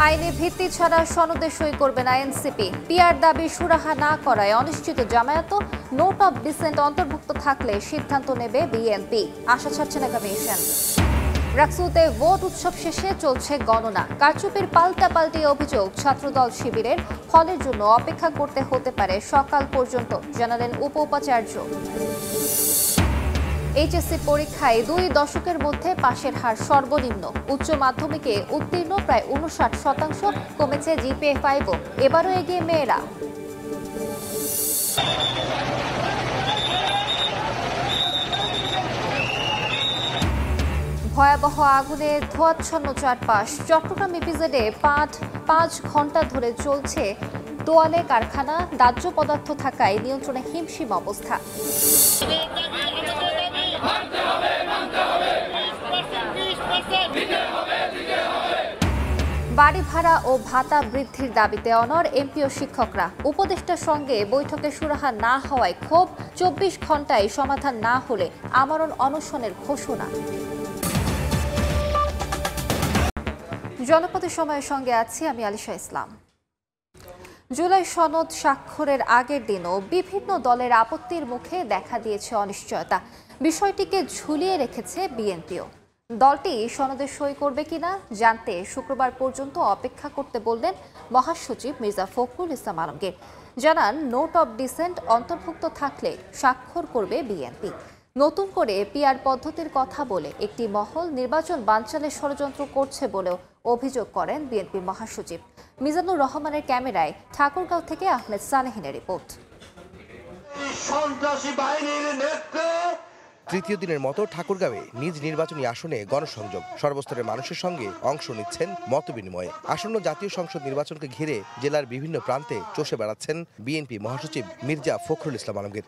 আইনি ভিত্তি ছাড়া সনদে সই করবে না এনসিপি। পিআর দাবি সুরাহা না করায় অনিশ্চিত জামায়াত। নোট অফ ডিসেন্ট অন্তর্ভুক্ত থাকলে সিদ্ধান্ত নেবে বিএনপি, আশা ছাড়ছে না কমিশন। রাকসুতে ভোট উৎসব শেষে চলছে গণনা। কারচুপির পাল্টাপাল্টি অভিযোগ ছাত্রদল শিবিরের। ফলের জন্য অপেক্ষা করতে হতে পারে সকাল পর্যন্ত, জানালেন উপাচার্য। এইচএসসি পরীক্ষায় 2 দশকের মধ্যে পাশের হার সর্বনিম্ন। উচ্চ মাধ্যমিকে উত্তীর্ণ প্রায় 59%, কমেছে জিপিএ 5। এবারও এগিয়ে মেয়েরা। ভয়াবহ আগুনে ধোঁয়াচ্ছন্ন চারপাশ। চট্টগ্রাম ইপিজেডে 5 ঘন্টা ধরে চলছে দোয়ালে কারখানা। দাহ্য পদার্থ থাকায় নিয়ন্ত্রণে হিমশিম অবস্থা। বাড়ি ভাড়া ও ভাতা বৃদ্ধির দাবিতে অনড় এমপি ও শিক্ষকরা। উপদেষ্টার সঙ্গে বৈঠকে সুরাহা না হওয়ায় ক্ষোভ। 24 ঘন্টায় সমাধান না হলে আমরণ অনশনের ঘোষণা। জনপদের সময়ের সঙ্গে আছি আমি আলিশা ইসলাম। জুলাই সনদ স্বাক্ষরের আগের দিনও বিভিন্ন দলের আপত্তির মুখে দেখা দিয়েছে অনিশ্চয়তা। বিষয়টিকে ঝুলিয়ে রেখেছে বিএনপিও। দলটি সনদে সই করবে কিনা জানতে শুক্রবার পর্যন্ত অপেক্ষা করতে বললেন মহাসচিব মির্জা ফখরুল ইসলাম আলমগীর। জানান, নোট অব ডিসেন্ট অন্তর্ভুক্ত থাকলে স্বাক্ষর করবে বিএনপি। নতুন করে পিআর পদ্ধতির কথা বলে একটি মহল নির্বাচন বানচালের ষড়যন্ত্র করছে বলেও অভিযোগ করেন বিএনপি মহাসচিব। মিজানুর রহমানের ক্যামেরায় ঠাকুরগাঁও থেকে আহমেদ সালেহিনের রিপোর্ট। তৃতীয় দিনের মতো ঠাকুরগাঁওয়ে নিজ নির্বাচনী আসনে গণসংযোগ। সর্বস্তরের মানুষের সঙ্গে অংশ নিচ্ছেন মতবিনিময়ে। আসন্ন জাতীয় সংসদ নির্বাচনকে ঘিরে জেলার বিভিন্ন প্রান্তে চষে বেড়াচ্ছেন বিএনপি মহাসচিব মির্জা ফখরুল ইসলাম আলমগীর।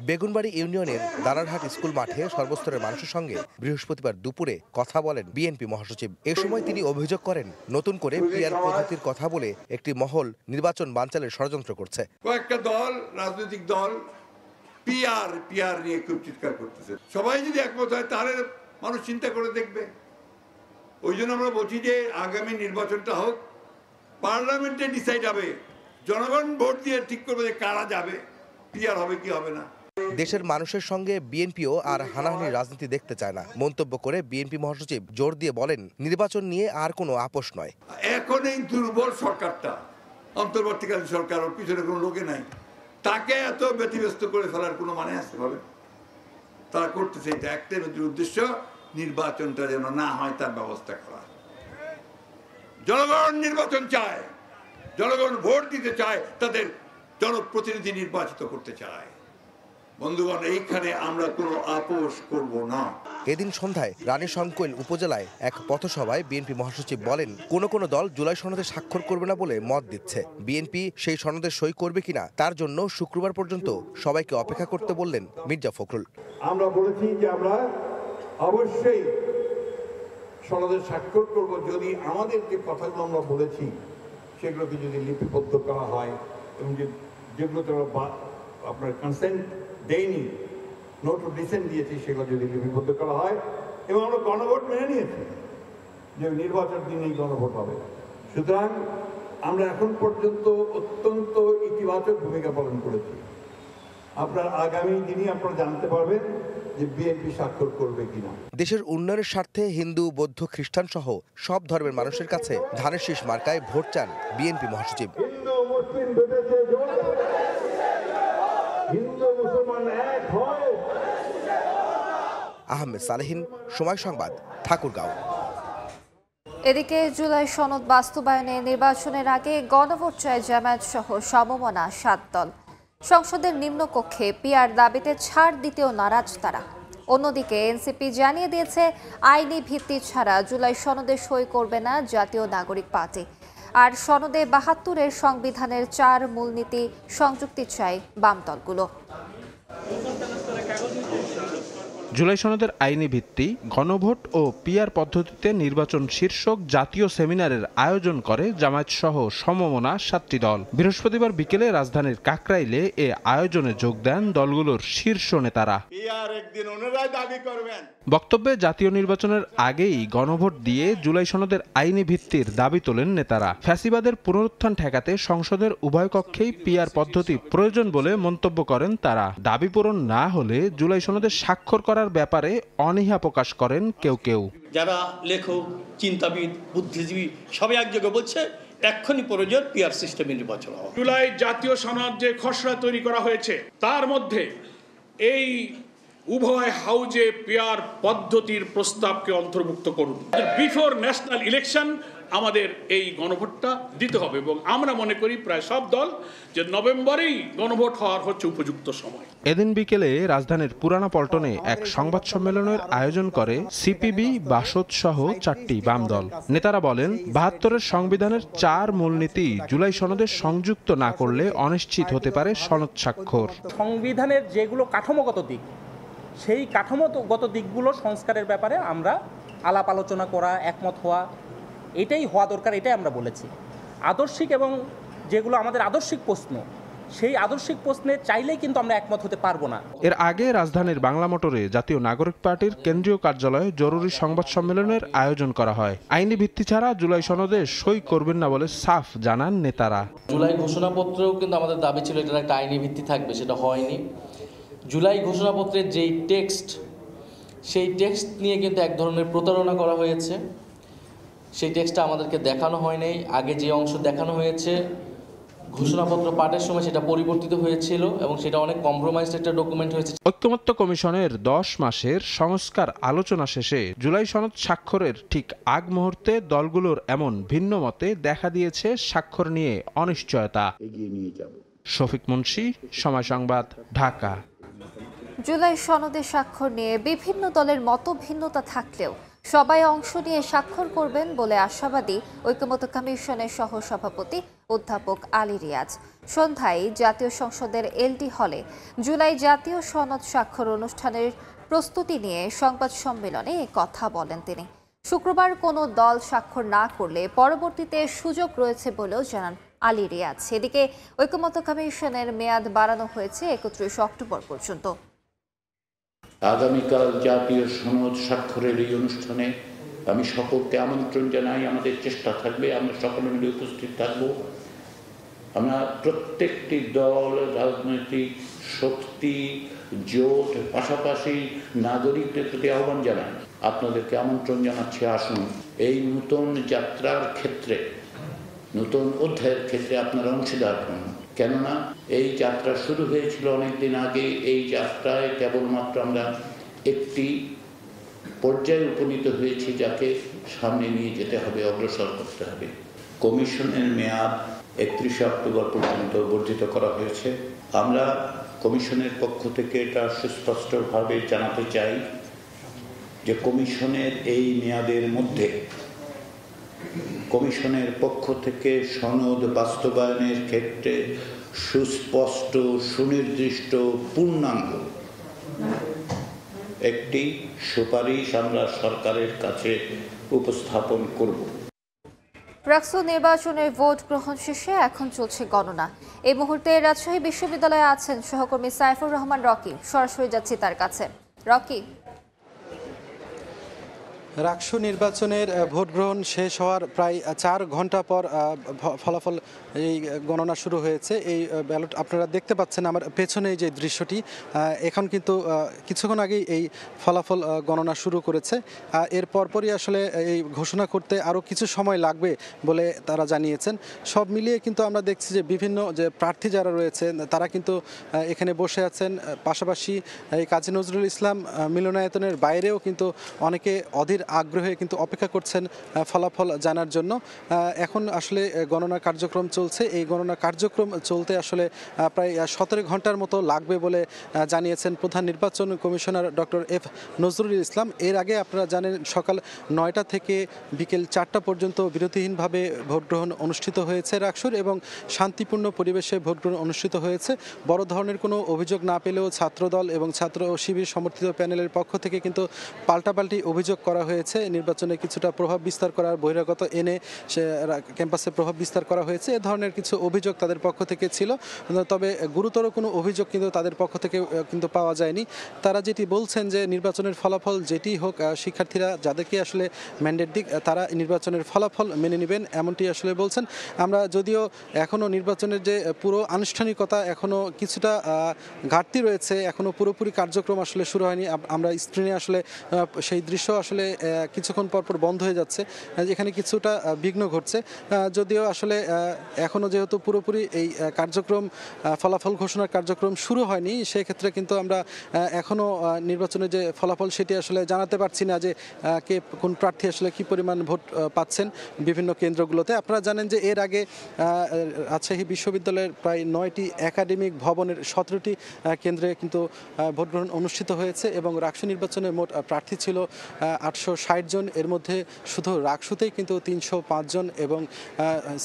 বেগুনবাড়ি ইউনিয়নের দারারহাট স্কুল মাঠে সর্বস্তরের মানুষের সঙ্গে বৃহস্পতিবার দুপুরে কথা বলেন বিএনপি মহাসচিব। এ সময় তিনি অভিযোগ করেন, নতুন করে পিআর পদ্ধতির কথা বলে একটি মহল নির্বাচন বানচালের ষড়যন্ত্র করছে। কয়েকটা দল, রাজনৈতিক দল পিআর নিয়ে খুব চিৎকার করতেছে। সবাই যদি একমত হয় তাহলে মানুষ চিন্তা করে দেখবে। ওই জন্য আমরা বলছি যে আগামী নির্বাচনটা হোক, পার্লামেন্টে ডিসাইড হবে, জনগণ ভোট দিয়ে ঠিক করবে যে কারা যাবে, পিআর হবে কি হবে না। দেশের মানুষের সঙ্গে বিএনপিও আর হানাহানির রাজনীতি দেখতে চায় না মন্তব্য করে বিএনপি মহাসচিব জোর দিয়ে বলেন, নির্বাচন নিয়ে আর কোনো আপোষ নয়। এখন এই দুর্বল সরকারটা, অন্তর্বর্তীকালীন সরকার, ওর পিছনে কোনো লোকে নাই, তাকে এত ব্যতিব্যস্ত করে ফেলার কোনো মানে আসতে পারে? তারা করতেছে এটা একটাই উদ্দেশ্য, নির্বাচনটা যেন না হয় তার ব্যবস্থা করা। জনগণ নির্বাচন চায়, জনগণ ভোট দিতে চায়, তাদের জনপ্রতিনিধি নির্বাচিত করতে চায়। বন্ধুগণ, এইখানে আমরা কোনো আপোষ করব না। এদিন সন্ধ্যায় রানীশংকৈল উপজেলায় এক পথসভায় বিএনপি মহাসচিব বলেন, কোন কোন দল জুলাই সনদে স্বাক্ষর করবে না বলে মত দিচ্ছে। বিএনপি সেই সনদে সই করবে কিনা তার জন্য শুক্রবার পর্যন্ত সবাইকে অপেক্ষা করতে বললেন মির্জা ফখরুল। আমরা বলেছি যে আমরা অবশ্যই সনদে স্বাক্ষর করব যদি আমাদের যে কথাগুলো আমরা বলেছি সেগুলোকে যদি লিপিবদ্ধ করা হয় এবং যেগুলোতে আপনার কনসেন্ট দেয়নি, নোট অফ ডিসেন্ট দিয়েছি, সেগুলো যদি লিপিবদ্ধ করা হয় এবং আমরা গণভোট মেনে নিয়েছি যে নির্বাচন দিনেই গণভোট হবে। সুতরাং আমরা এখন পর্যন্ত অত্যন্ত ইতিবাচক ভূমিকা পালন করেছি। আপনার আগামী দিনই আপনারা জানতে পারবেন যে বিএনপি স্বাক্ষর করবে কিনা। দেশের উন্নয়নের স্বার্থে হিন্দু, বৌদ্ধ, খ্রিস্টান সহ সব ধর্মের মানুষের কাছে ধানের শীষ মার্কায় ভোট চান বিএনপি মহাসচিব। হিন্দু মুসলিম বেঁধেছে জোট, হিন্দু মুসলমান এক হয়। আহমেদ সালেহিন, সময় সংবাদ, ঠাকুরগাঁও। এদিকে জুলাই সনদ বাস্তবায়নে নির্বাচনের আগে গণভোট চায় জামায়াত সহ সমমনা 7 দল। সংসদের নিম্নকক্ষে পিআর দাবিতে ছাড় দিতেও নারাজ তারা। অন্যদিকে এনসিপি জানিয়ে দিয়েছে, আইনি ভিত্তি ছাড়া জুলাই সনদে সই করবে না জাতীয় নাগরিক পার্টি। আর সনদে 72-এর সংবিধানের 4 মূলনীতি সংযুক্তি চায় বাম দলগুলো। জুলাই সনদের আইনি ভিত্তি, গণভোট ও পিআর পদ্ধতিতে নির্বাচন শীর্ষক জাতীয় সেমিনারের আয়োজন করে জামায়াত সহ সমমনা 7টি দল। বৃহস্পতিবার বিকেলে রাজধানীর কাকরাইলে এ আয়োজনে যোগ দেন দলগুলোর শীর্ষ নেতারা। বক্তব্যে জাতীয় নির্বাচনের আগেই গণভোট দিয়ে জুলাই সনদের আইনি ভিত্তির দাবি তোলেন নেতারা। ফ্যাসিবাদের পুনরুত্থান ঠেকাতে সংসদের উভয় কক্ষেই পিআর পদ্ধতি প্রয়োজন বলে মন্তব্য করেন তারা। দাবি পূরণ না হলে জুলাই সনদে স্বাক্ষর করার ব্যাপারে অনীহা প্রকাশ করেন কেউ কেউ। যারা লেখক, চিন্তাবিদ, বুদ্ধিজীবী সবাই একযোগে বলছে এক্ষুনি প্রয়োজন পিআর সিস্টেমে নির্বাচন হওয়া। জুলাই জাতীয় সনদ যে খসড়া তৈরি করা হয়েছে তার মধ্যে এই উভয় হাউজে পিআর পদ্ধতির প্রস্তাবকে অন্তর্ভুক্ত করুন। বিফোর ন্যাশনাল ইলেকশন আমাদের এই গণভোটটা দিতে হবে এবং আমরা মনে করি প্রায় সব দল যে নভেম্বরেই গণভোট হওয়ার হচ্ছে উপযুক্ত সময়। এদিন বিকেলে রাজধানীর পুরানা পল্টনে এক সংবাদ সম্মেলনের আয়োজন করে সিপিবি, বাসদ সহ 4টি বাম দল। নেতারা বলেন 72-এর সংবিধানের 4 মূলনীতি জুলাই সনদে সংযুক্ত না করলে অনিশ্চিত হতে পারে সনদ স্বাক্ষর। সংবিধানের যেগুলো কাঠামোগত দিক, সেই কাঠামোগত দিকগুলো সংস্কারের ব্যাপারে আমরা আলাপ আলোচনা করা, একমত হওয়া, এটাই হওয়া দরকার, এটাই আমরা বলেছি। আদর্শিক এবং যেগুলো আমাদের আদর্শিক প্রশ্ন, সেই আদর্শিক প্রশ্নে চাইলেই কিন্তু আমরা একমত হতে পারবো না। এর আগে রাজধানীর বাংলা মোটরে জাতীয় নাগরিক পার্টির কেন্দ্রীয় কার্যালয়ে জরুরি সংবাদ সম্মেলনের আয়োজন করা হয়। আইনি ভিত্তি ছাড়া জুলাই সনদে সই করবেন না বলে সাফ জানান নেতারা। জুলাই ঘোষণাপত্রেও কিন্তু আমাদের দাবি ছিল এটার একটা আইনি ভিত্তি থাকবে, সেটা হয়নি। জুলাই ঘোষণাপত্রের যেই টেক্সট, সেই টেক্সট নিয়ে কিন্তু এক ধরনের প্রতারণা করা হয়েছে। সেই টেক্সটটা আমাদেরকে দেখানো হয় নাই। আগে যে অংশ দেখানো হয়েছে ঘোষণাপত্র পাঠের সময় সেটা পরিবর্তিত হয়েছিল এবং সেটা অনেক কম্প্রোমাইজড একটা ডকুমেন্ট হয়েছে। ঐক্যমত্য কমিশনের 10 মাসের সংস্কার আলোচনা শেষে জুলাই সনদ স্বাক্ষরের ঠিক আগ মুহূর্তে দলগুলোর এমন ভিন্ন মতে দেখা দিয়েছে স্বাক্ষর নিয়ে অনিশ্চয়তা। শফিক মুন্সি, সময় সংবাদ, ঢাকা। জুলাই সনদে স্বাক্ষর নিয়ে বিভিন্ন দলের মতভিন্নতা থাকলেও সবাই অংশ নিয়ে স্বাক্ষর করবেন বলে আশাবাদী ঐক্যমত্য কমিশনের সহসভাপতি অধ্যাপক আলী রিয়াজ। সন্ধ্যায় জাতীয় সংসদের এলডি হলে জুলাই জাতীয় সনদ স্বাক্ষর অনুষ্ঠানের প্রস্তুতি নিয়ে সংবাদ সম্মেলনে এ কথা বলেন তিনি। শুক্রবার কোনো দল স্বাক্ষর না করলে পরবর্তীতে সুযোগ রয়েছে বলেও জানান আলী রিয়াজ। এদিকে ঐক্যমত্য কমিশনের মেয়াদ বাড়ানো হয়েছে 31 অক্টোবর পর্যন্ত। আগামীকাল জাতীয় সনদ স্বাক্ষরের এই অনুষ্ঠানে আমি সকলকে আমন্ত্রণ জানাই। আমাদের চেষ্টা থাকবে আমরা সকলে মিলে উপস্থিত থাকব। আমরা প্রত্যেকটি দল, রাজনৈতিক শক্তি, জোট, পাশাপাশি নাগরিকদের প্রতি আহ্বান জানাই, আপনাদেরকে আমন্ত্রণ জানাচ্ছি, আসুন এই নতুন যাত্রার ক্ষেত্রে, নতুন অধ্যায়ের ক্ষেত্রে আপনারা অংশীদার হন। কেননা এই যাত্রা শুরু হয়েছিল অনেকদিন আগে। এই যাত্রায় কেবলমাত্র আমরা একটি পর্যায়ে উপনীত হয়েছি যাকে সামনে নিয়ে যেতে হবে, অগ্রসর করতে হবে। কমিশনের মেয়াদ 31 অক্টোবর পর্যন্ত বর্ধিত করা হয়েছে। আমরা কমিশনের পক্ষ থেকে এটা সুস্পষ্টভাবে জানাতে চাই যে কমিশনের এই মেয়াদের মধ্যে কমিশনের পক্ষ থেকে সনদ বাস্তবায়নের ক্ষেত্রে সুস্পষ্ট, সুনির্দিষ্ট, পূর্ণাঙ্গ একটি সুপারিশ আমরা সরকারের কাছে উপস্থাপন করব। রাকসু নির্বাচনের ভোট গ্রহণ শেষে এখন চলছে গণনা। এই মুহূর্তে রাজশাহী বিশ্ববিদ্যালয়ে আছেন সহকর্মী সাইফুর রহমান রকি। সরাসরি যাচ্ছি তার কাছে। রকি, রাকসু নির্বাচনের ভোট গ্রহণ শেষ হওয়ার প্রায় 4 ঘন্টা পর ফলাফল এই গণনা শুরু হয়েছে। এই ব্যালট আপনারা দেখতে পাচ্ছেন আমার পেছনে যে দৃশ্যটি, এখন কিন্তু কিছুক্ষণ আগেই এই ফলাফল গণনা শুরু করেছে। এর পরপরই আসলে এই ঘোষণা করতে আরও কিছু সময় লাগবে বলে তারা জানিয়েছেন। সব মিলিয়ে কিন্তু আমরা দেখছি যে বিভিন্ন যে প্রার্থী যারা রয়েছেন তারা কিন্তু এখানে বসে আছেন। পাশাপাশি এই কাজী নজরুল ইসলাম মিলনায়তনের বাইরেও কিন্তু অনেকে অধীর আগ্রহে কিন্তু অপেক্ষা করছেন ফলাফল জানার জন্য। এখন আসলে গণনা কার্যক্রম চলছে। এই গণনা কার্যক্রম চলতে আসলে প্রায় 17 ঘন্টার মতো লাগবে বলে জানিয়েছেন প্রধান নির্বাচন commissioner doctor F Nazrul Islam. এর আগে আপনারা জানেন সকাল 9টা থেকে বিকেল 4টা পর্যন্ত বিরতিহীনভাবে ভোটগ্রহণ অনুষ্ঠিত হয়েছে রাকসুর এবং শান্তিপূর্ণ পরিবেশে ভোটগ্রহণ অনুষ্ঠিত হয়েছে। বড় ধরনের কোনো অভিযোগ না পেলেও ছাত্রদল এবং ছাত্র শিবির সমর্থিত প্যানেলের পক্ষ থেকে কিন্তু পাল্টাপাল্টি অভিযোগ করা হয়েছে। নির্বাচনে কিছুটা প্রভাব বিস্তার করার বহিরাগত এনে সে ক্যাম্পাসে প্রভাব বিস্তার করা হয়েছে, এ ধরনের কিছু অভিযোগ তাদের পক্ষ থেকে ছিল। তবে গুরুতর কোনো অভিযোগ কিন্তু তাদের পক্ষ থেকে কিন্তু পাওয়া যায়নি। তারা যেটি বলছেন যে নির্বাচনের ফলাফল যেটি হোক, শিক্ষার্থীরা যাদেরকে আসলে ম্যান্ডেট দিক তারা নির্বাচনের ফলাফল মেনে নেবেন, এমনটি আসলে বলছেন। আমরা যদিও এখনও নির্বাচনের যে পুরো আনুষ্ঠানিকতা এখনও কিছুটা ঘাটতি রয়েছে, এখনও পুরোপুরি কার্যক্রম আসলে শুরু হয়নি। আমরা স্ক্রিনে আসলে সেই দৃশ্য আসলে কিছুক্ষণ পরপর বন্ধ হয়ে যাচ্ছে, এখানে কিছুটা বিঘ্ন ঘটছে। যদিও আসলে এখনও যেহেতু পুরোপুরি এই কার্যক্রম ফলাফল ঘোষণার কার্যক্রম শুরু হয়নি, সেক্ষেত্রে কিন্তু আমরা এখনও নির্বাচনের যে ফলাফল সেটি আসলে জানাতে পারছি না যে কে কোন প্রার্থী আসলে কী পরিমাণ ভোট পাচ্ছেন বিভিন্ন কেন্দ্রগুলোতে। আপনারা জানেন যে এর আগে রাজশাহী বিশ্ববিদ্যালয়ের প্রায় 9টি একাডেমিক ভবনের 17টি কেন্দ্রে কিন্তু ভোটগ্রহণ অনুষ্ঠিত হয়েছে এবং রাকসু নির্বাচনে মোট প্রার্থী ছিল 860 জন। এর মধ্যে শুধু রাকসুতেই কিন্তু 305 জন এবং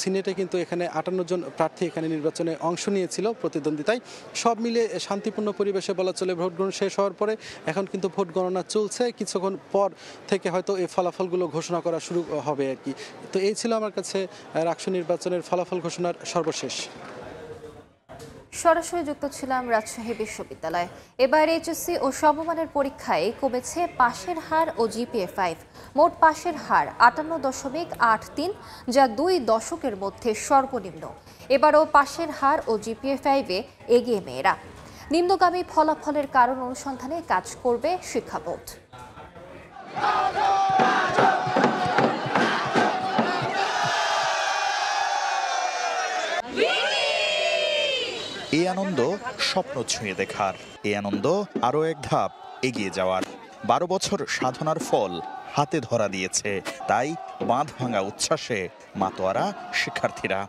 সিনেটে কিন্তু এখানে 58 জন প্রার্থী এখানে নির্বাচনে অংশ নিয়েছিল প্রতিদ্বন্দ্বিতায়। সব মিলে শান্তিপূর্ণ পরিবেশে বলা চলে ভোটগ্রহণ শেষ হওয়ার পরে এখন কিন্তু ভোট গণনা চলছে। কিছুক্ষণ পর থেকে হয়তো এই ফলাফলগুলো ঘোষণা করা শুরু হবে আর কি। তো এই ছিল আমার কাছে রাকসু নির্বাচনের ফলাফল ঘোষণার সর্বশেষ। সরাসরি যুক্ত ছিলাম রাজশাহী বিশ্ববিদ্যালয়। এবার এইচএসসি ও সমমানের পরীক্ষায় কমেছে পাশের হার ও GPA-5। মোট পাশের হার 58.83, যা 2 দশকের মধ্যে সর্বনিম্ন। এবারও পাশের হার ও GPA-5-এ এগিয়ে মেয়েরা। নিম্নগামী ফলাফলের কারণ অনুসন্ধানে কাজ করবে শিক্ষা বোর্ড। এই আনন্দ স্বপ্ন ছুঁয়ে দেখার, এই আনন্দ আরও এক ধাপ এগিয়ে যাওয়ার। 12 বছর সাধনার ফল হাতে ধরা দিয়েছে, তাই বাঁধ ভাঙা উচ্ছ্বাসে মাতোয়ারা শিক্ষার্থীরা।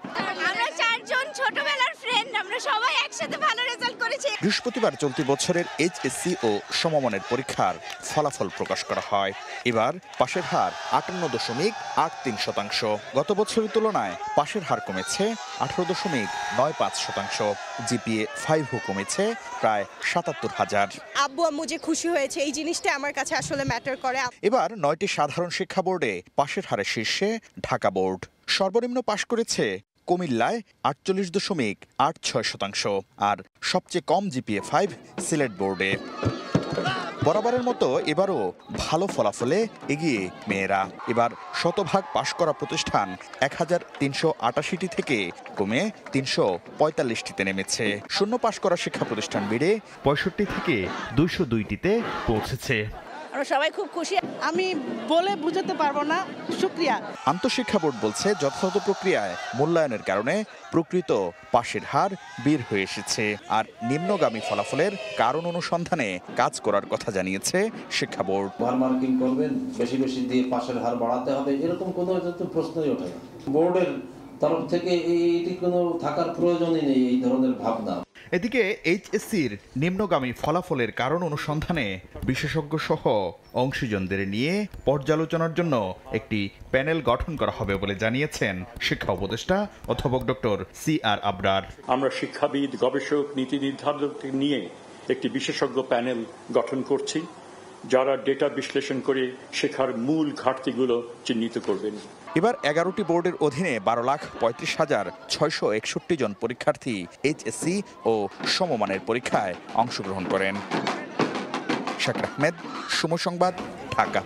আমরা 4 জন ছোটবেলার ফ্রেন্ড, আমরা সবাই একসাথে ভালো রেজাল্ট করেছি। বৃহস্পতিবার চলতি বছরের এইচএসসি ও সমমানের পরীক্ষার ফলাফল প্রকাশ করা হয়। এবার পাশের হার 58.83%। গত বছরের তুলনায় পাশের হার কমেছে 18.95%। GPA-5ও কমেছে প্রায় 77,000। আব্বু আম্মু যে খুশি হয়েছে এই জিনিসটা আমার কাছে আসলে ম্যাটার করে। এবার 9টি সাধারণ শিক্ষা বোর্ডে পাশের হারের শীর্ষে ঢাকা বোর্ড। সর্বনিম্ন পাশ করেছে কুমিল্লায় 48.86%, আর সবচেয়ে কম GPA-5 সিলেট বোর্ডে। বরাবরের মতো এবারও ভালো ফলাফলে এগিয়ে মেয়েরা। এবার শতভাগ পাশ করা প্রতিষ্ঠান 1388টি থেকে কমে 345টিতে নেমেছে। শূন্য পাশ করা শিক্ষা প্রতিষ্ঠান বেড়ে 65 থেকে 202টিতে পৌঁছেছে। আমরা সবাই খুব খুশি, আমি বলে বুঝাতে পারবো না। শুকরিয়া। আন্তঃশিক্ষা বোর্ড বলছে যথাযথ প্রক্রিয়ায় মূল্যায়নের কারণে প্রকৃত পাশের হার বের হয়ে এসেছে, আর নিম্নগামী ফলাফলের কারণ অনুসন্ধানে কাজ করার কথা জানিয়েছে শিক্ষা বোর্ড। ওভার মার্কিং করবেন, বেশি বেশি দিয়ে পাশের হার বাড়াতে হবে, এরকম কোনো প্রশ্নই ওঠে না। বোর্ডের তরফ থেকে এটি কোনো থাকার প্রয়োজনই নেই এই ধরনের ভাবনা। এদিকে এইচএসসির নিম্নগামী ফলাফলের কারণ অনুসন্ধানে বিশেষজ্ঞ সহ অংশীজনদের নিয়ে পর্যালোচনার জন্য একটি প্যানেল গঠন করা হবে বলে জানিয়েছেন শিক্ষা উপদেষ্টা অধ্যাপক ডক্টর CR আবরার। আমরা শিক্ষাবিদ, গবেষক, নীতি নির্ধারক নিয়ে একটি বিশেষজ্ঞ প্যানেল গঠন করছি, যারা ডেটা বিশ্লেষণ করে শেখার মূল ঘাটতিগুলো চিহ্নিত করবেন। এবার 11টি বোর্ডের অধীনে 12,35,661 জন পরীক্ষার্থী এইচএসসি ও সমমানের পরীক্ষায় অংশগ্রহণ করেন। শাকির আহমেদ, সময় সংবাদ, ঢাকা।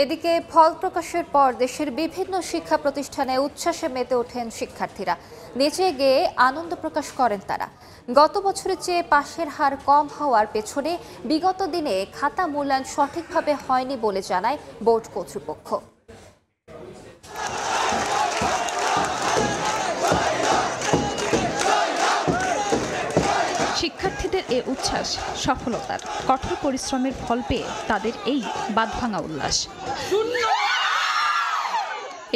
এদিকে ফল প্রকাশের পর দেশের বিভিন্ন শিক্ষা প্রতিষ্ঠানে উচ্ছ্বাসে মেতে ওঠেন শিক্ষার্থীরা। নেচে গেয়ে আনন্দ প্রকাশ করেন তারা। গত বছরের চেয়ে পাশের হার কম হওয়ার পেছনে বিগত দিনে খাতা মূল্যায়ন সঠিকভাবে হয়নি বলে জানায় বোর্ড কর্তৃপক্ষ। শিক্ষার্থীদের এ উচ্ছ্বাস সফলতার, কঠোর পরিশ্রমের ফল পেয়ে তাদের এই বাঁধভাঙা উল্লাস।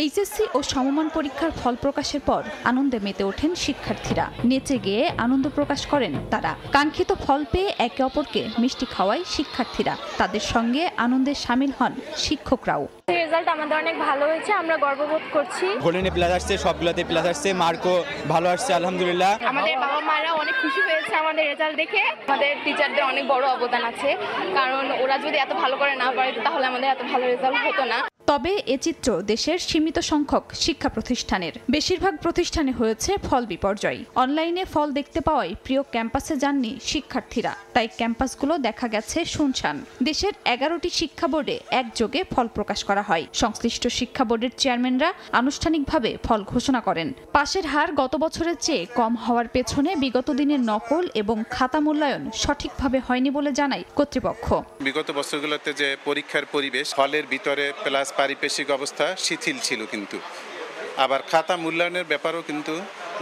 এইচএসসি ও সমমান পরীক্ষার ফল প্রকাশের পর আনন্দে মেতে ওঠেন শিক্ষার্থীরা। নেচে গেয়ে আনন্দ প্রকাশ করেন তারা। কাঙ্ক্ষিত ফল পেয়ে একে অপরকে মিষ্টি খাওয়ায় শিক্ষার্থীরা। তাদের সঙ্গে আনন্দে শামিল হন শিক্ষকরাও। রেজাল্ট আমাদের অনেক ভালো হয়েছে, আমরা গর্ববোধ করছি। গোল্ডেনে প্লাস আসছে, সবগুলোতে প্লাস আসছে, মার্কও ভালো আসছে আলহামদুলিল্লাহ। আমাদের বাবা মারা অনেক খুশি হয়েছে আমাদের রেজাল্ট দেখে। আমাদের টিচারদের অনেক বড় অবদান আছে, কারণ ওরা যদি এত ভালো করে না পারে তাহলে আমাদের এত ভালো রেজাল্ট হতো না। তবে এ চিত্র দেশের সীমিত সংখ্যক শিক্ষা প্রতিষ্ঠানের। বেশিরভাগ প্রতিষ্ঠানে হয়েছে ফল বিপর্যয়। অনলাইনে ফল দেখতে পাওয়ায় প্রিয় ক্যাম্পাসে যাননি শিক্ষার্থীরা, তাই ক্যাম্পাসগুলো দেখা গেছে শুনশান। দেশের 11টি শিক্ষা বোর্ডে একযোগে ফল প্রকাশ করা হয়। সংশ্লিষ্ট শিক্ষা বোর্ডের চেয়ারম্যানরা আনুষ্ঠানিকভাবে ফল ঘোষণা করেন। পাশের হার গত বছরের চেয়ে কম হওয়ার পেছনে বিগত দিনের নকল এবং খাতা মূল্যায়ন সঠিকভাবে হয়নি বলে জানায় কর্তৃপক্ষ। বিগত বছরগুলোতে যে পরীক্ষার পরিবেশ, হলের ভিতরে প্লাস পারিপার্শ্বিক অবস্থা শিথিল ছিল, কিন্তু আবার খাতা মূল্যায়নের ব্যাপারও কিন্তু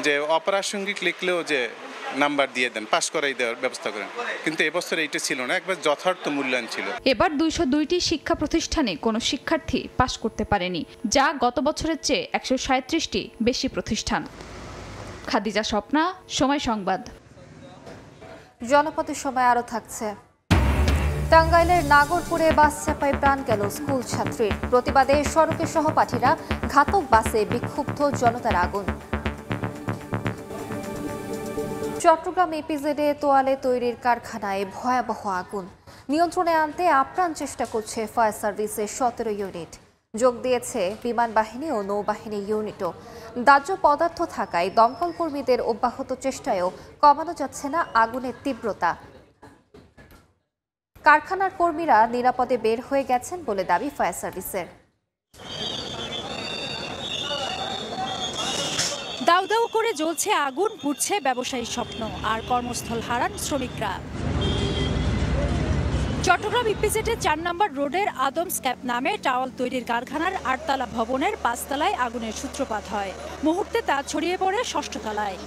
যে অপ্রাসঙ্গিক লিখলেও যে নাম্বার দিয়ে দেন, পাস করাই দেওয়ার ব্যবস্থা করেন, কিন্তু এবছর এইটা ছিল না, একবার যথার্থ মূল্যায়ন ছিল। এবার 202টি শিক্ষা প্রতিষ্ঠানে কোনো শিক্ষার্থী পাস করতে পারেনি, যা গত বছরের চেয়ে 137টি বেশি প্রতিষ্ঠান। খাদিজা স্বপ্না, সময় সংবাদ। জনপদের সময় আরও থাকছে। টাঙ্গাইলের নাগরপুরে বাস চাপায় প্রাণ গেল স্কুল ছাত্রীর। প্রতিবাদে সড়কে সহপাঠীরা ঘাতক বাসে বিক্ষুব্ধ জনতার আগুন। চট্টগ্রাম ইপিজেডে তোয়ালে তৈরির কারখানায় ভয়াবহ আগুন। নিয়ন্ত্রণে আনতে আপ্রাণ চেষ্টা করছে ফায়ার সার্ভিসের 17 ইউনিট। যোগ দিয়েছে বিমান বাহিনী ও নৌবাহিনী ইউনিটও। দাহ্য পদার্থ থাকায় দমকল কর্মীদের অব্যাহত চেষ্টায়ও কমানো যাচ্ছে না আগুনের তীব্রতা। কারখানার কর্মীরা নিরাপদে বের হয়ে গেছেন বলে দাবি ফায়ার সার্ভিসের। দাউ দাউ করে জ্বলছে আগুন, পুড়ছে ব্যবসায়ী স্বপ্ন, আর কর্মস্থল হারান শ্রমিকরা। চট্টগ্রাম ইপিজেডের 4 নম্বর রোডের আদম স্ক্যাপ নামে টাওয়াল তৈরির কারখানার 8 তলা ভবনের 5 তলায় আগুনের সূত্রপাত হয়। মুহূর্তে তা ছড়িয়ে পড়ে 6ষ্ঠ তলায়।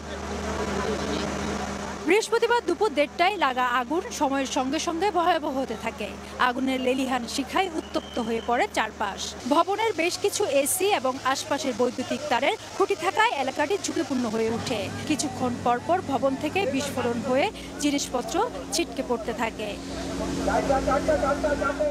বৃহস্পতিবার দুপুর 1:30টায় লাগা আগুন সময়ের সঙ্গে সঙ্গে ভয়াবহ হতে থাকে। আগুনের লেলিহান শিখায় উত্তপ্ত হয়ে পড়ে চারপাশ। ভবনের বেশ কিছু এসি এবং আশপাশের বৈদ্যুতিক তারের খুঁটি থাকায় এলাকাটি ঝুঁকিপূর্ণ হয়ে ওঠে। কিছুক্ষণ পরপর ভবন থেকে বিস্ফোরণ হয়ে জিনিসপত্র ছিটকে পড়তে থাকে।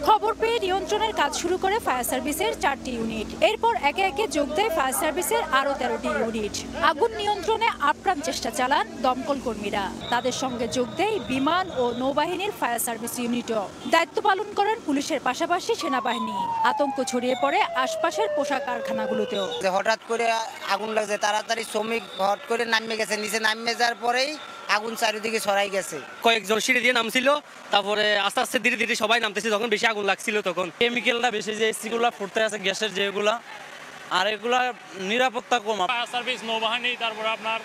খবর পেয়ে নিয়ন্ত্রণের কাজ শুরু করে ফায়ার সার্ভিসের 4টি ইউনিট। এরপর একে একে যোগ দেয় ফায়ার সার্ভিসের আরও 13টি ইউনিট। আগুন নিয়ন্ত্রণে আপ্রাণ চেষ্টা চালান দমকল কর্মীরা। তাদের সঙ্গে যোগ দেয় বিমান ও নৌবাহিনীর ফায়ার সার্ভিস ইউনিটও। দায়িত্ব পালন করেন পুলিশের পাশাপাশি সেনাবাহিনী। আতঙ্ক ছড়িয়ে পড়ে আশপাশের পোশাক কারখানাগুলোতেও। হঠাৎ করে আগুন লাগছে, তাড়াতাড়ি শ্রমিক হট করে নামে গেছে, নিচে নামে যাওয়ার পরেই আগুন চারিদিকে ছড়াই গেছে। কয়েকজন সিঁড়ি দিয়ে নামছিল, তারপরে আস্তে আস্তে ধীরে ধীরে সবাই নামতেছে। যখন বেশি আগুন লাগছিল তখন কেমিক্যালটা বেশি, যে এসিগুলা ফুটতে আছে গ্যাসের যেগুলা, আর এগুলা নিরাপত্তা কম। ফায়ার সার্ভিস, নৌবাহিনী, তারপরে আপনার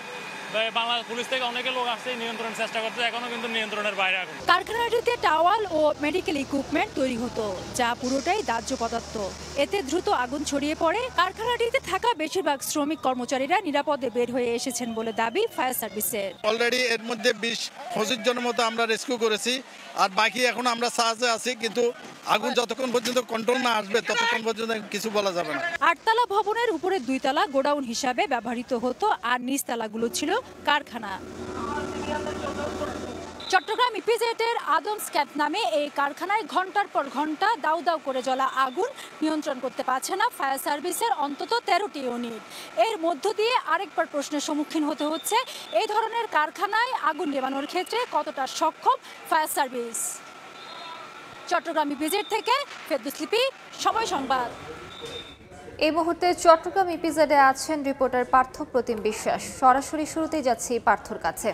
বাংলাদেশ পুলিশ থেকে অনেকে লোক আসছে নিয়ন্ত্রণের চেষ্টা করতে, এখনো কিন্তু নিয়ন্ত্রণের বাইরে আগুন। কারখানাটিতে টাওয়াল ও মেডিকেল ইকুইপমেন্ট তৈরি হতো, যা পুরোটাই দাহ্য পদার্থ। এতে দ্রুত আগুন ছড়িয়ে পড়ে। কারখানাটিতে থাকা বেশিরভাগ শ্রমিক কর্মচারীরা নিরাপদে বের হয়ে এসেছেন বলে দাবি ফায়ার সার্ভিসের। অলরেডি এর মধ্যে 20-25 জনের মতো আমরা রেস্কিউ করেছি, আর বাকি এখন আমরা সাহায্যে আছি, কিন্তু আগুন যতক্ষণ পর্যন্ত কন্ট্রোল না আসবে ততক্ষণ পর্যন্ত কিছু বলা যাবে না। 8 তলা ভবনের উপরে 2 তলা গোডাউন হিসাবে ব্যবহৃত হতো, আর নিচ তলাগুলো ছিল কারখানা। চট্টগ্রাম ইপিজেডের আদম স্ক্যাপ নামে এই কারখানায় ঘন্টার পর ঘন্টা দাউ দাউ করে জ্বলা আগুন নিয়ন্ত্রণ করতে পারছে না ফায়ার সার্ভিসের অন্তত 13টি ইউনিট। এর মধ্য দিয়ে আরেকবার প্রশ্নের সম্মুখীন হতে হচ্ছে, এই ধরনের কারখানায় আগুন নেভানোর ক্ষেত্রে কতটা সক্ষম ফায়ার সার্ভিস। চট্টগ্রাম ইপিজেড থেকে ফেরদৌস লিপি, সময় সংবাদ। এই মুহূর্তে চট্টগ্রাম ইপিজেডে আছেন রিপোর্টার পার্থ প্রতিম বিশ্বাস। সরাসরি শুরুতেই যাচ্ছি পার্থর কাছে।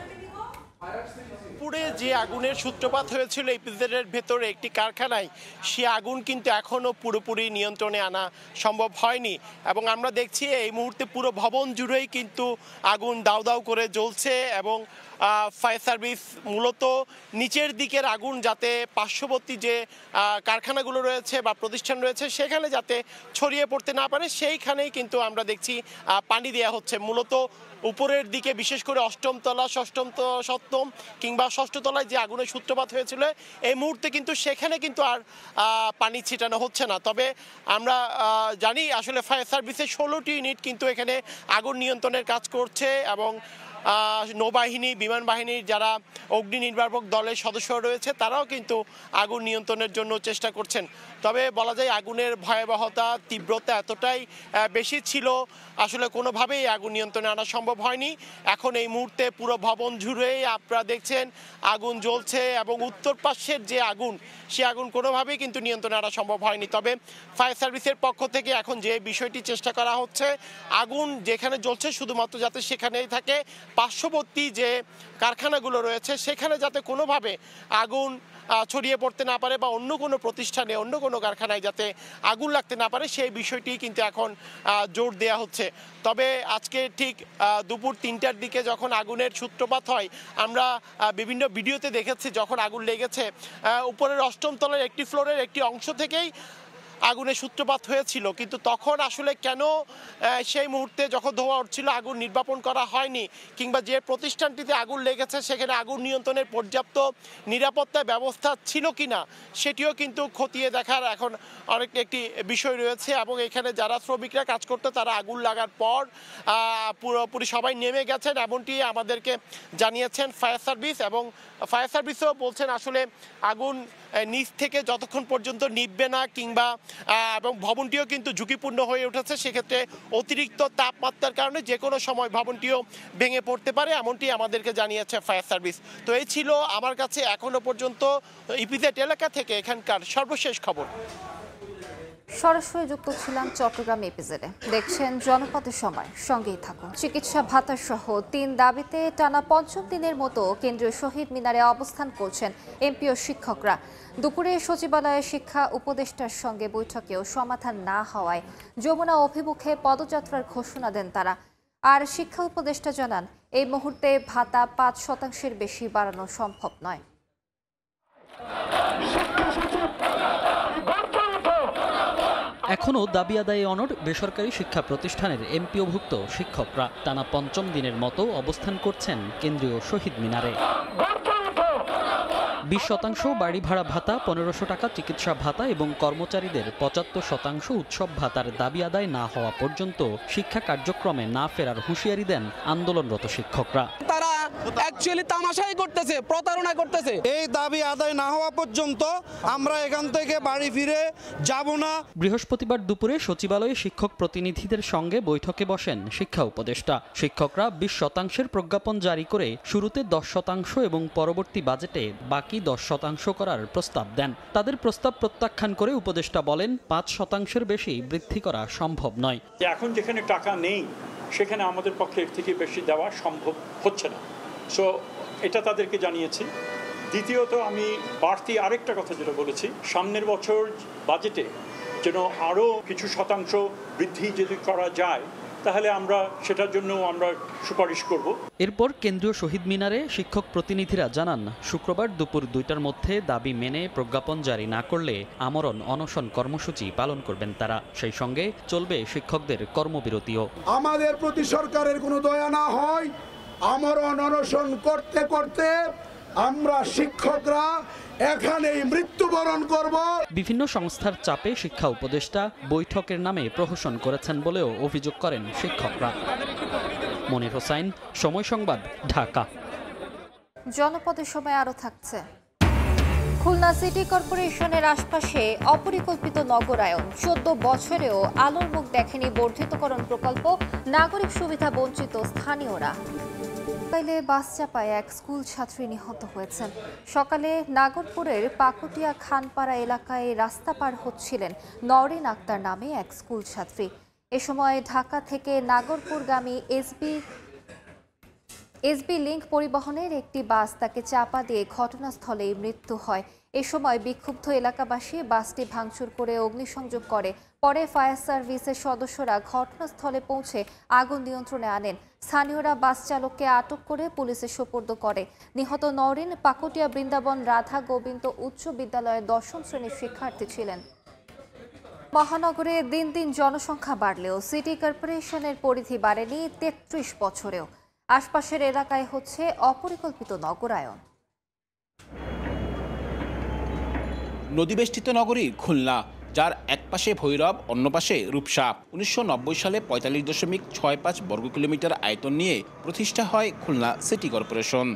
পুরে যে আগুনের সূত্রপাত হয়েছিল ইপিজেডের ভেতরে একটি কারখানায়, সে আগুন কিন্তু এখনও পুরোপুরি নিয়ন্ত্রণে আনা সম্ভব হয়নি, এবং আমরা দেখছি এই মুহূর্তে পুরো ভবন জুড়েই কিন্তু আগুন দাউ দাউ করে জ্বলছে। এবং ফায়ার সার্ভিস মূলত নিচের দিকের আগুন যাতে পার্শ্ববর্তী যে কারখানাগুলো রয়েছে বা প্রতিষ্ঠান রয়েছে সেখানে যাতে ছড়িয়ে পড়তে না পারে, সেইখানেই কিন্তু আমরা দেখছি পানি দেওয়া হচ্ছে। মূলত উপরের দিকে বিশেষ করে 8ম তলা, 6ম, 7ম কিংবা ষষ্ঠ তলায় যে আগুনের সূত্রপাত হয়েছিল এই মুহূর্তে কিন্তু সেখানে কিন্তু আর পানি ছিটানো হচ্ছে না। তবে আমরা জানি আসলে ফায়ার সার্ভিসের 16টি ইউনিট কিন্তু এখানে আগুন নিয়ন্ত্রণের কাজ করছে এবং নৌবাহিনী, বিমান বাহিনীর যারা অগ্নি নির্বাপক দলের সদস্য রয়েছে তারাও কিন্তু আগুন নিয়ন্ত্রণের জন্য চেষ্টা করছেন। তবে বলা যায় আগুনের ভয়াবহতা, তীব্রতা এতটাই বেশি ছিল, আসলে কোনোভাবেই আগুন নিয়ন্ত্রণে আনা সম্ভব হয়নি। এখন এই মুহূর্তে পুরো ভবন জুড়েই আপনারা দেখছেন আগুন জ্বলছে এবং উত্তর পাশের যে আগুন, সে আগুন কোনোভাবেই কিন্তু নিয়ন্ত্রণে আনা সম্ভব হয়নি। তবে ফায়ার সার্ভিসের পক্ষ থেকে এখন যে বিষয়টি চেষ্টা করা হচ্ছে, আগুন যেখানে জ্বলছে শুধুমাত্র যাতে সেখানেই থাকে, পার্শ্ববর্তী যে কারখানাগুলো রয়েছে সেখানে যাতে কোনোভাবে আগুন ছড়িয়ে পড়তে না পারে বা অন্য কোনো প্রতিষ্ঠানে, অন্য কোনো কারখানায় যাতে আগুন লাগতে না পারে সেই বিষয়টি কিন্তু এখন জোর দেওয়া হচ্ছে। তবে আজকে ঠিক দুপুর 3টার দিকে যখন আগুনের সূত্রপাত হয়, আমরা বিভিন্ন ভিডিওতে দেখেছি যখন আগুন লেগেছে উপরের 8ম তলার একটি ফ্লোরের একটি অংশ থেকেই আগুনের সূত্রপাত হয়েছিল, কিন্তু তখন আসলে কেন সেই মুহূর্তে যখন ধোঁয়া উঠছিল আগুন নির্বাপন করা হয়নি, কিংবা যে প্রতিষ্ঠানটিতে আগুন লেগেছে সেখানে আগুন নিয়ন্ত্রণের পর্যাপ্ত নিরাপত্তা ব্যবস্থা ছিল কিনা সেটিও কিন্তু খতিয়ে দেখার এখন অনেকটা একটি বিষয় রয়েছে। এবং এখানে যারা শ্রমিকরা কাজ করতো তারা আগুন লাগার পর পুরোপুরি সবাই নেমে গেছেন, এমনটি আমাদেরকে জানিয়েছেন ফায়ার সার্ভিস। এবং ফায়ার সার্ভিসও বলছেন আসলে আগুন নিচ থেকে যতক্ষণ পর্যন্ত নিভবে না, কিংবা এবং ভবনটিও কিন্তু ঝুঁকিপূর্ণ হয়ে উঠেছে, সেক্ষেত্রে অতিরিক্ত তাপমাত্রার কারণে যে কোনো সময় ভবনটিও ভেঙে পড়তে পারে, এমনটি আমাদেরকে জানিয়েছে ফায়ার সার্ভিস। তো এই ছিল আমার কাছে এখনো পর্যন্ত ইপিজেড এলাকা থেকে এখানকার সর্বশেষ খবর। সরাসরি যুক্ত ছিলাম চট্টগ্রাম ইপিজেডে। দেখছেন জনপদের সময়, সঙ্গেই থাকুন। চিকিৎসা ভাতা সহ 3 দাবিতে টানা 5ম দিনের মতো কেন্দ্রীয় শহীদ মিনারে অবস্থান করছেন এমপি ও শিক্ষকরা। দুপুরে সচিবালয়ে শিক্ষা উপদেষ্টার সঙ্গে বৈঠকেও সমাধান না হওয়ায় যমুনা অভিমুখে পদযাত্রার ঘোষণা দেন তারা। আর শিক্ষা উপদেষ্টা জানান, এই মুহূর্তে ভাতা 5% বেশি বাড়ানো সম্ভব নয়। এখনও দাবি আদায়ে অনড় বেসরকারি শিক্ষা প্রতিষ্ঠানের এমপিওভুক্ত শিক্ষকরা। টানা 5ম দিনের মতো অবস্থান করছেন কেন্দ্রীয় শহীদ মিনারে। 20% বাড়ি ভাড়া ভাতা, 1500 টাকা চিকিৎসা ভাতা এবং কর্মচারীদের 75% উৎসব ভাতার দাবি আদায় না হওয়া পর্যন্ত শিক্ষা কার্যক্রমে না ফেরার হুঁশিয়ারি দেন আন্দোলনরত শিক্ষকরা। তারা অ্যাকচুয়ালি তামাশাই করতেছে, প্রতারণা করতেছে। এই দাবি আদায় না হওয়া পর্যন্ত আমরা এখান থেকে বাড়ি ফিরে যাব না। বৃহস্পতিবার দুপুরে সচিবালয়ে শিক্ষক প্রতিনিধিদের সঙ্গে বৈঠকে বসেন শিক্ষা উপদেষ্টা। শিক্ষকরা 20% প্রজ্ঞাপন জারি করে শুরুতে 10% এবং পরবর্তী বাজেটে বাকি 10% করার প্রস্তাব দেন। তাদের প্রস্তাব প্রত্যাখ্যান করে উপদেষ্টা বলেন 5%-এর বেশি বৃদ্ধি করা সম্ভব নয়। এখন যেখানে টাকা নেই সেখানে আমাদের পক্ষে এর থেকে বেশি দেওয়া সম্ভব হচ্ছে না। সো এটা তাদেরকে জানিয়েছি। দ্বিতীয়ত আমি বাড়তি আরেকটা কথা যেটা বলেছি, সামনের বছর বাজেটে যেন আরও কিছু শতাংশ বৃদ্ধি যদি করা যায় তাহলে আমরা সেটার জন্য আমরা সুপারিশ করব। এরপর কেন্দ্রীয় শহীদ মিনারে শিক্ষক প্রতিনিধিরা জানান, শুক্রবার দুপুর 2টার মধ্যে দাবি মেনে প্রজ্ঞাপন জারি না করলে আমরণ অনশন কর্মসূচি পালন করবেন তারা। সেই সঙ্গে চলবে শিক্ষকদের কর্মবিরতিও। আমাদের প্রতি সরকারের কোনো দয়া না হয়, আমরণ অনশন করতে করতে আমরা শিক্ষকরা এখানেই মৃত্যুবরণ করব। বিভিন্ন সংস্থার চাপে শিক্ষা উপদেষ্টা বৈঠকের নামে প্রহসন করেছেন বলেও অভিযোগ করেন শিক্ষকরা। মনির হোসাইন, সময় সংবাদ, ঢাকা। জনপদের সময় আরো থাকছে। খুলনা সিটি কর্পোরেশনের আশপাশে অপরিকল্পিত নগরায়ন, 14 বছরেও আলোর মুখ দেখেনি বর্ধিতকরণ প্রকল্প, নাগরিক সুবিধা বঞ্চিত স্থানীয়রা। সকালে বাস চাপায় এক স্কুল ছাত্রী নিহত হয়েছেন। সকালে নাগরপুরের পাকুটিয়া খানপাড়া এলাকায় রাস্তা পার হচ্ছিলেন নওরিন আক্তার নামে এক স্কুল ছাত্রী। এ সময় ঢাকা থেকে নাগরপুরগামী এসবি লিংক পরিবহনের একটি বাস তাকে চাপা দিয়ে ঘটনাস্থলেই মৃত্যু হয়। এ সময় বিক্ষুব্ধ এলাকাবাসী বাসটি ভাঙচুর করে অগ্নিসংযোগ করে। পরে ফায়ার সার্ভিসের সদস্যরা ঘটনাস্থলে পৌঁছে আগুন নিয়ন্ত্রণে আনেন। স্থানীয়রা বাস চালককে আটক করে পুলিশে সোপর্দ করে। নিহত নওরিন পাকুটিয়া বৃন্দাবন রাধা গোবিন্দ উচ্চ বিদ্যালয়ের 10ম শ্রেণীর শিক্ষার্থী ছিলেন। মহানগরে দিন দিন জনসংখ্যা বাড়লেও সিটি কর্পোরেশনের পরিধি বাড়েনি 33 বছরেও। আশপাশের এলাকায় হচ্ছে অপরিকল্পিত নগরায়ন। নদীবেষ্টিত নগরী খুলনা, যার এক পাশে ভৈরব, অন্য পাশে রূপসা। 1990 সালে 45.65 বর্গ কিলোমিটার আয়তন নিয়ে প্রতিষ্ঠা হয় খুলনা সিটি কর্পোরেশন।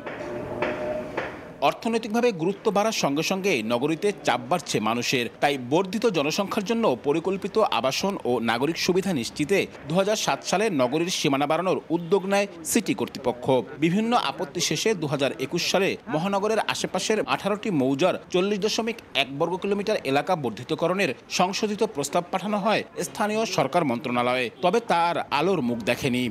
অর্থনৈতিকভাবে গুরুত্ব বাড়ার সঙ্গে সঙ্গে নগরীতে চাপ বাড়ছে মানুষের, তাই বর্ধিত জনসংখ্যার জন্য পরিকল্পিত আবাসন ও নাগরিক সুবিধা নিশ্চিতে 2007 সালে নগরীর সীমানা বাড়ানোর উদ্যোগ নেয় সিটি কর্তৃপক্ষ। বিভিন্ন আপত্তি শেষে 2021 সালে মহানগরের আশেপাশের 18টি মৌজার 40.1 বর্গ কিলোমিটার এলাকা বর্ধিতকরণের সংশোধিত প্রস্তাব পাঠানো হয় স্থানীয় সরকার মন্ত্রণালয়ে, তবে তার আলোর মুখ দেখেনি।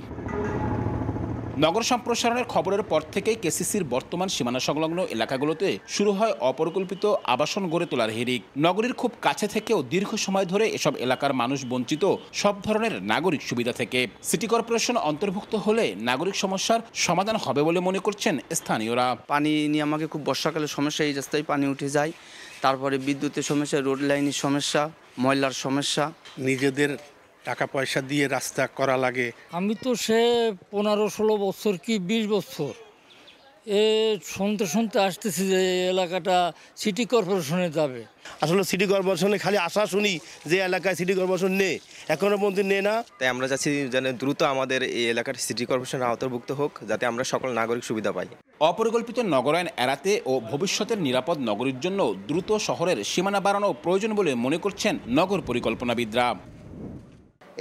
নগর সম্প্রসারণের খবরের পর থেকেই কেসিসির বর্তমান সীমানা সংলগ্ন এলাকাগুলোতে শুরু হয় অপরিকল্পিত আবাসন গড়ে তোলার হিড়িক। নগরীর খুব কাছে থেকেও দীর্ঘ সময় ধরে এসব এলাকার মানুষ বঞ্চিত সব ধরনের নাগরিক সুবিধা থেকে। সিটি কর্পোরেশন অন্তর্ভুক্ত হলে নাগরিক সমস্যার সমাধান হবে বলে মনে করছেন স্থানীয়রা। পানি নিয়ে আমাকে খুব বর্ষাকালে সমস্যা, এই রাস্তায় পানি উঠে যায়, তারপরে বিদ্যুতের সমস্যা, রোড লাইনের সমস্যা, ময়লার সমস্যা। নিজেদের টাকা পয়সা দিয়ে রাস্তা করা লাগে। আমি তো সে 15-16 বছর কি 20 বছর শুনতে শুনতে আসতেছি যে এলাকাটা সিটি কর্পোরেশনে যাবে। আসলে সিটি কর্পোরেশনে খালি আশা শুনি যে এলাকায় সিটি কর্পোরেশন নেই, এখনো পর্যন্ত নেই না। তাই আমরা চাচ্ছি যেন দ্রুত আমাদের এই এলাকার সিটি কর্পোরেশনের আওতাভুক্ত হোক, যাতে আমরা সকল নাগরিক সুবিধা পাই। অপরিকল্পিত নগরায়ন এড়াতে ও ভবিষ্যতের নিরাপদ নগরীর জন্য দ্রুত শহরের সীমানা বাড়ানো প্রয়োজন বলে মনে করছেন নগর পরিকল্পনাবিদরা।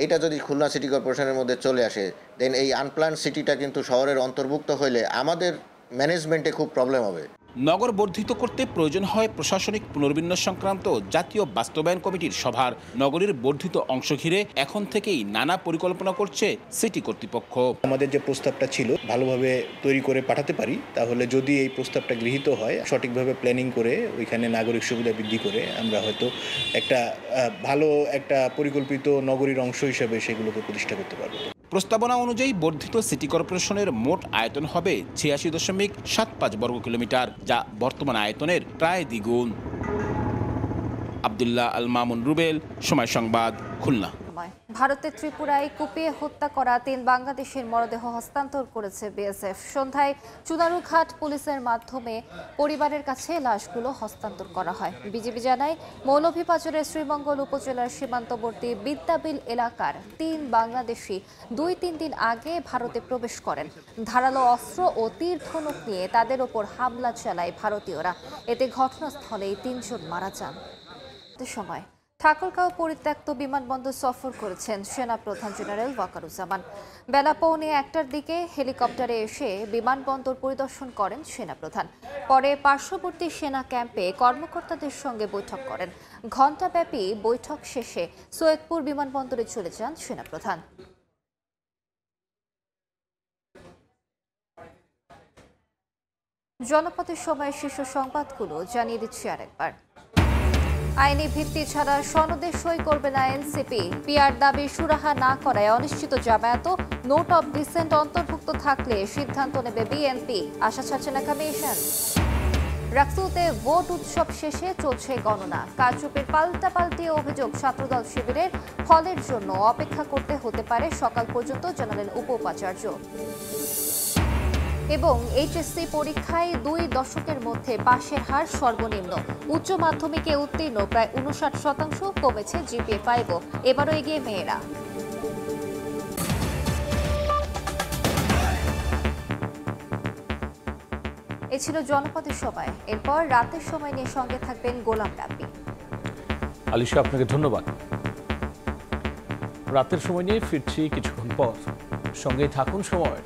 এটা যদি খুলনা সিটি কর্পোরেশনের মধ্যে চলে আসে, দেন এই আনপ্ল্যান্ড সিটিটা কিন্তু শহরের অন্তর্ভুক্ত হইলে আমাদের ম্যানেজমেন্টে খুব প্রবলেম হবে। নগর বর্ধিত করতে প্রয়োজন হয় প্রশাসনিক পুনর্বিন্যাস সংক্রান্ত জাতীয় বাস্তবায়ন কমিটির সভার। নগরীর বর্ধিত অংশ ঘিরে এখন থেকেই নানা পরিকল্পনা করছে সিটি কর্তৃপক্ষ। আমাদের যে প্রস্তাবটা ছিল ভালোভাবে তৈরি করে পাঠাতে পারি, তাহলে যদি এই প্রস্তাবটা গৃহীত হয়, সঠিকভাবে প্ল্যানিং করে ওইখানে নাগরিক সুবিধা বৃদ্ধি করে আমরা হয়তো ভালো একটা পরিকল্পিত নগরীর অংশ হিসেবে সেগুলোকে প্রতিষ্ঠা করতে পারবো। প্রস্তাবনা অনুযায়ী বর্ধিত সিটি কর্পোরেশনের মোট আয়তন হবে 86.75 বর্গ কিলোমিটার, যা বর্তমান আয়তনের প্রায় দ্বিগুণ। আব্দুল্লাহ আল মামুন রুবেল, সময় সংবাদ, খুলনা। ভারতের ত্রিপুরায় কুপিয়ে হত্যা করা 3 বাংলাদেশের মরদেহ হস্তান্তর করেছে বিএসএফ। সন্ধ্যায় চুনারুঘাট পুলিশের মাধ্যমে পরিবারের কাছে লাশগুলো হস্তান্তর করা হয়। বিজিবি জানায়, মৌলভীবাজারের শ্রীমঙ্গল উপজেলার সীমান্তবর্তী বিদ্যাবিল এলাকার 3 বাংলাদেশি 2-3 দিন আগে ভারতে প্রবেশ করেন। ধারালো অস্ত্র ও তীর ধনুক নিয়ে তাদের ওপর হামলা চালায় ভারতীয়রা। এতে ঘটনাস্থলেই 3 জন মারা যান। সময় ঠাকুরগাঁও পরিত্যক্ত বিমানবন্দর সফর করেছেন সেনা প্রধান জেনারেল ওয়াকারুজ্জামান। বেলা 1:15টার দিকে হেলিকপ্টারে এসে বিমানবন্দর পরিদর্শন করেন সেনাপ্রধান। পরে পার্শ্ববর্তী সেনা ক্যাম্পে কর্মকর্তাদের সঙ্গে বৈঠক করেন। ঘণ্টাব্যাপী বৈঠক শেষে সৈয়দপুর বিমানবন্দরে চলে যান সেনাপ্রধান। জনপথের সময় শীর্ষ সংবাদগুলো জানিয়ে দিচ্ছি আরেকবার। আইনি ভিত্তি ছাড়া সনদে সই করবে না এনসিপি। পিআর দাবি সুরাহা না করায় অনিশ্চিত জামায়াত। নোট অব ডিসেন্ট অন্তর্ভুক্ত থাকলে সিদ্ধান্ত নেবে বিএনপি, আশা ছাড়ছে না কমিশন। রাকসুতে ভোট উৎসব শেষে চলছে গণনা। কারচুপির পাল্টাপাল্টি অভিযোগ ছাত্রদল শিবিরের। ফলের জন্য অপেক্ষা করতে হতে পারে সকাল পর্যন্ত, জানালেন উপ উপাচার্য। এবং এইচএসসি পরীক্ষায় 2 দশকের মধ্যে পাশের হার সর্বনিম্ন। উচ্চ মাধ্যমিকে উত্তীর্ণ প্রায় 59%, কমেছে জিপিএ 5ও। এবারও এগিয়ে মেয়েরা। এ ছিল জনপদের সময়। এরপর রাতের সময় নিয়ে সঙ্গে থাকবেন গোলাম রাব্বি। আলিশা, আপনাকে ধন্যবাদ। রাতের সময় নিয়ে ফিরছি কিছুক্ষণ পর, সঙ্গে থাকুন সময়।